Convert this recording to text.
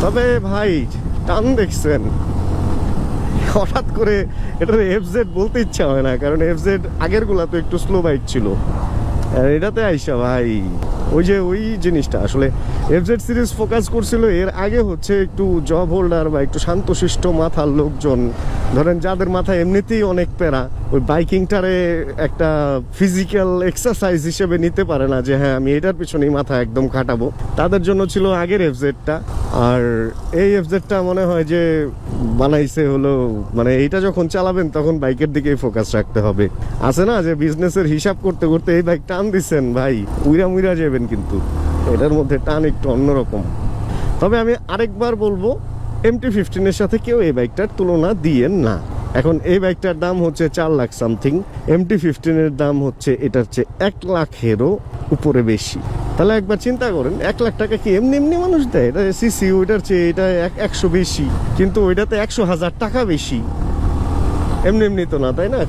তবে ভাই টান দেখছেন, হঠাৎ করে এটা এফজেড বলতে ইচ্ছা হয় না, কারণ এফজেড আগের গুলা তো একটু স্লো বাইক ছিল, আর এটাতে আইসা ভাই ওই জিনিসটা আসলে এফজেড সিরিজ ফোকাস করছিল এর আগে হচ্ছে একটু জব হোল্ডার বা একটু শান্তশিষ্ট মাথার লোকজন, ধরেন যাদের মাথায় এমনিতেই অনেক প্যারা, ওই বাইকিংটারে একটা ফিজিক্যাল এক্সারসাইজ হিসেবে নিতে পারে না যে হ্যাঁ আমি এটার পিছনেই মাথা একদম খাটাবো, তাদের জন্য ছিল আগের এফজেডটা। আর এই এফজেডটা মনে হয় যে বানাইছে হলো মানে এইটা যখন চালাবেন তখন বাইকের দিকেই ফোকাস রাখতে হবে। আছে না যে বিজনেসের হিসাব করতে করতে এই বাইক টান দিচ্ছেন ভাই, উইরা মুইরা যাবেন, কিন্তু এটার মধ্যে টান একটু অন্যরকম। তবে আমি আরেকবার বলবো, MT-15 এর সাথে কেউ এই বাইকটার তুলনা দিয়েন না। এখন এই বাইকটার দাম হচ্ছে 4 লাখ সামথিং, MT-15 এর দাম হচ্ছে এটার চেয়ে 1 লাখেরও উপরে বেশি। তাহলে একবার চিন্তা করেন, 1 লাখ টাকা কি এমনি এমনি মানুষ দেয়? এটা সিসি ওইটার চেয়ে এটা 100 বেশি, কিন্তু ওইটাতে 100,000 টাকা বেশি, এমনি এমনি তো না, তাই না?